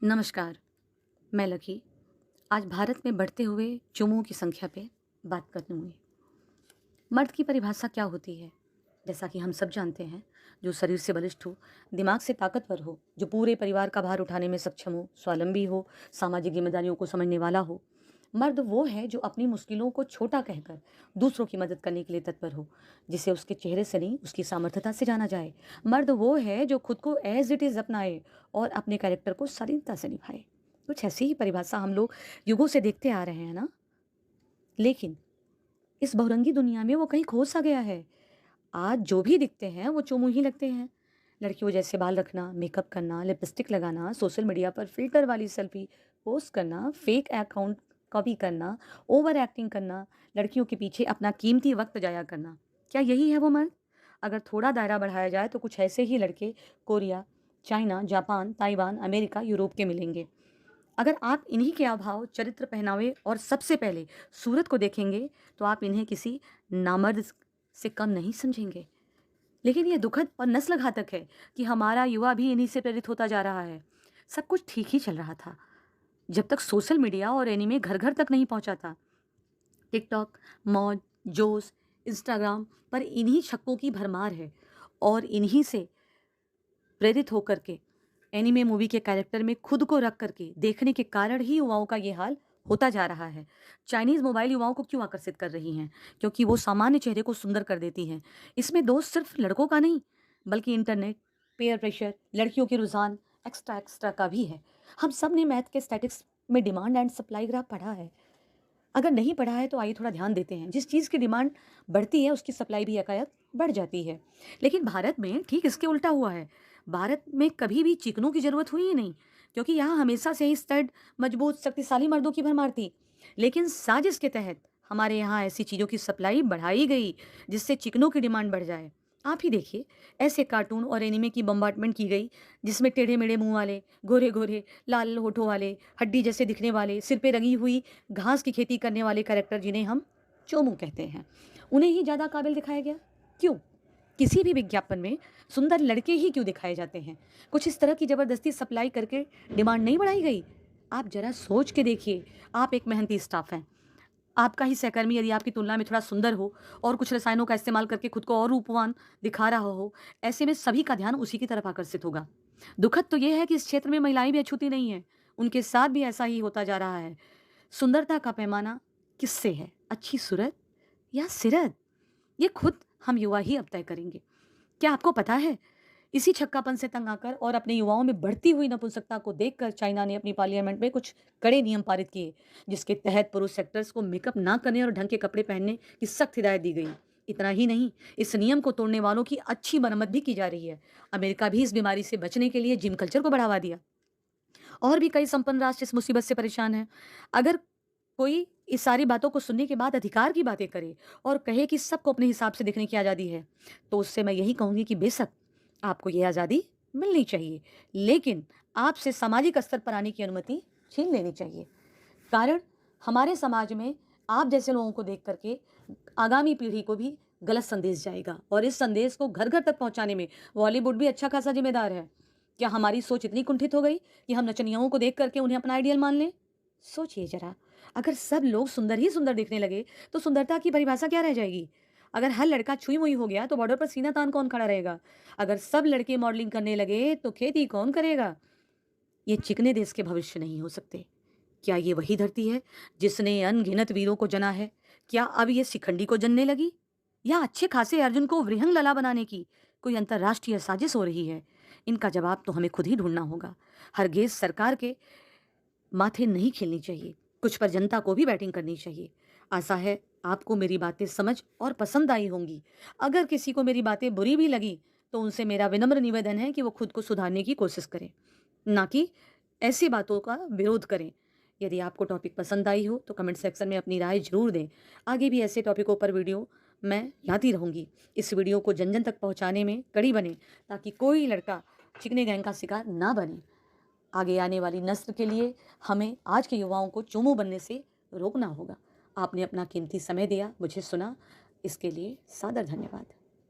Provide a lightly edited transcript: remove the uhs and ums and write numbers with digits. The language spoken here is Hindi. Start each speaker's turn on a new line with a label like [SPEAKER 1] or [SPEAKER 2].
[SPEAKER 1] नमस्कार, मैं लकी। आज भारत में बढ़ते हुए चुमुओं की संख्या पे बात करूँगी। मर्द की परिभाषा क्या होती है? जैसा कि हम सब जानते हैं, जो शरीर से बलिष्ठ हो, दिमाग से ताकतवर हो, जो पूरे परिवार का भार उठाने में सक्षम हो, स्वावलंबी हो, सामाजिक जिम्मेदारियों को समझने वाला हो। मर्द वो है जो अपनी मुश्किलों को छोटा कहकर दूसरों की मदद करने के लिए तत्पर हो, जिसे उसके चेहरे से नहीं, उसकी सामर्थ्यता से जाना जाए। मर्द वो है जो खुद को एज़ इट इज़ अपनाए और अपने कैरेक्टर को शालीनता से निभाए। कुछ ऐसी ही परिभाषा हम लोग युगों से देखते आ रहे हैं ना? लेकिन इस बहुरंगी दुनिया में वो कहीं खो-सा गया है। आज जो भी दिखते हैं वो चोमू ही लगते हैं। लड़कियों जैसे बाल रखना, मेकअप करना, लिपस्टिक लगाना, सोशल मीडिया पर फ़िल्टर वाली सेल्फ़ी पोस्ट करना, फ़ेक अकाउंट कॉपी करना, ओवर एक्टिंग करना, लड़कियों के पीछे अपना कीमती वक़्त ज़ाया करना। क्या यही है वो मर्द? अगर थोड़ा दायरा बढ़ाया जाए तो कुछ ऐसे ही लड़के Korea, China, Japan, Taiwan, America, Europe के मिलेंगे। अगर आप इन्हीं के अभाव, चरित्र, पहनावे और सबसे पहले सूरत को देखेंगे, तो आप इन्हें किसी नामर्द से कम नहीं समझेंगे। लेकिन ये दुखद और नस्ल घातक है कि हमारा युवा भी इन्हीं से प्रेरित होता जा रहा है। सब कुछ ठीक ही चल रहा था, जब तक सोशल मीडिया और एनीमे घर-घर तक नहीं पहुंचा था। टिकटॉक, मौज, जोश, इंस्टाग्राम पर इन्हीं छक्कों की भरमार है और इन्हीं से प्रेरित होकर के एनीमे मूवी के कैरेक्टर में खुद को रख करके देखने के कारण ही युवाओं का ये हाल होता जा रहा है। चाइनीज़ मोबाइल युवाओं को क्यों आकर्षित कर रही हैं? क्योंकि वो सामान्य चेहरे को सुंदर कर देती हैं। इसमें दोष सिर्फ लड़कों का नहीं, बल्कि इंटरनेट, पेयर प्रेशर, लड़कियों के रुझान, एक्स्ट्रा एक्स्ट्रा का भी है। हम सब ने मैथ के स्टैटिक्स में डिमांड एंड सप्लाई ग्राफ पढ़ा है। अगर नहीं पढ़ा है तो आइए थोड़ा ध्यान देते हैं। जिस चीज़ की डिमांड बढ़ती है उसकी सप्लाई भी एकाएक बढ़ जाती है। लेकिन भारत में ठीक इसके उल्टा हुआ है। भारत में कभी भी चिकनों की ज़रूरत हुई ही नहीं, क्योंकि यहाँ हमेशा से ही स्टड, मजबूत, शक्तिशाली मर्दों की भरमार थी। लेकिन साजिश के तहत हमारे यहाँ ऐसी चीज़ों की सप्लाई बढ़ाई गई जिससे चिकनों की डिमांड बढ़ जाए। आप ही देखिए, ऐसे कार्टून और एनीमे की बम्बार्डमेंट की गई जिसमें टेढ़े-मेढ़े मुँह वाले, गोरे-गोरे, लाल होठों वाले, हड्डी जैसे दिखने वाले, सिर पे रंगी हुई घास की खेती करने वाले कैरेक्टर जिन्हें हम चोमू कहते हैं, उन्हें ही ज़्यादा काबिल दिखाया गया। क्यों? किसी भी विज्ञापन में सुंदर लड़के ही क्यों दिखाए जाते हैं? कुछ इस तरह की ज़बरदस्ती सप्लाई करके डिमांड नहीं बढ़ाई गई? आप ज़रा सोच के देखिए, आप एक मेहनती स्टाफ हैं। आपका ही सहकर्मी यदि आपकी तुलना में थोड़ा सुंदर हो और कुछ रसायनों का इस्तेमाल करके खुद को और रूपवान दिखा रहा हो, ऐसे में सभी का ध्यान उसी की तरफ आकर्षित होगा। दुखद तो ये है कि इस क्षेत्र में महिलाएं भी अछूती नहीं हैं। उनके साथ भी ऐसा ही होता जा रहा है। सुंदरता का पैमाना किससे है? अच्छी सूरत या सिरत? ये खुद हम युवा ही अब तय करेंगे। क्या आपको पता है, इसी छक्कापन से तंग आकर और अपने युवाओं में बढ़ती हुई नपुंसकता को देखकर चाइना ने अपनी पार्लियामेंट में कुछ कड़े नियम पारित किए, जिसके तहत पुरुष सेक्टर्स को मेकअप ना करने और ढंग के कपड़े पहनने की सख्त हिदायत दी गई। इतना ही नहीं, इस नियम को तोड़ने वालों की अच्छी मरम्मत भी की जा रही है। अमेरिका भी इस बीमारी से बचने के लिए जिम कल्चर को बढ़ावा दिया। और भी कई संपन्न राष्ट्र इस मुसीबत से परेशान हैं। अगर कोई इस सारी बातों को सुनने के बाद अधिकार की बातें करे और कहे कि सबको अपने हिसाब से देखने की आज़ादी है, तो उससे मैं यही कहूँगी कि बेशक आपको ये आज़ादी मिलनी चाहिए, लेकिन आपसे सामाजिक स्तर पर आने की अनुमति छीन लेनी चाहिए। कारण हमारे समाज में आप जैसे लोगों को देख करके आगामी पीढ़ी को भी गलत संदेश जाएगा और इस संदेश को घर-घर तक पहुँचाने में बॉलीवुड भी अच्छा खासा ज़िम्मेदार है। क्या हमारी सोच इतनी कुंठित हो गई कि हम नचनियाओं को देख करके उन्हें अपना आइडियल मान लें? सोचिए ज़रा, अगर सब लोग सुंदर ही सुंदर दिखने लगे, तो सुंदरता की परिभाषा क्या रह जाएगी? अगर हर लड़का छुई-मुई हो गया, तो बॉर्डर पर सीना तान कौन खड़ा रहेगा? अगर सब लड़के मॉडलिंग करने लगे, तो खेती कौन करेगा? ये चिकने देश के भविष्य नहीं हो सकते। क्या ये वही धरती है जिसने अनगिनत वीरों को जना है? क्या अब ये शिखंडी को जनने लगी? या अच्छे खासे अर्जुन को वृहंग लला बनाने की कोई अंतर्राष्ट्रीय साजिश हो रही है? इनका जवाब तो हमें खुद ही ढूंढना होगा। हरगिज सरकार के माथे नहीं खेलनी चाहिए। कुछ पर जनता को भी बैटिंग करनी चाहिए। आशा है आपको मेरी बातें समझ और पसंद आई होंगी। अगर किसी को मेरी बातें बुरी भी लगी, तो उनसे मेरा विनम्र निवेदन है कि वो खुद को सुधारने की कोशिश करें, ना कि ऐसी बातों का विरोध करें। यदि आपको टॉपिक पसंद आई हो तो कमेंट सेक्शन में अपनी राय ज़रूर दें। आगे भी ऐसे टॉपिकों पर वीडियो मैं लाती रहूँगी। इस वीडियो को जन जन तक पहुँचाने में कड़ी बने, ताकि कोई लड़का चिकने गैंग का शिकार ना बने। आगे आने वाली नस्ल के लिए हमें आज के युवाओं को चोमू बनने से रोकना होगा। आपने अपना कीमती समय दिया, मुझे सुना, इसके लिए सादर धन्यवाद।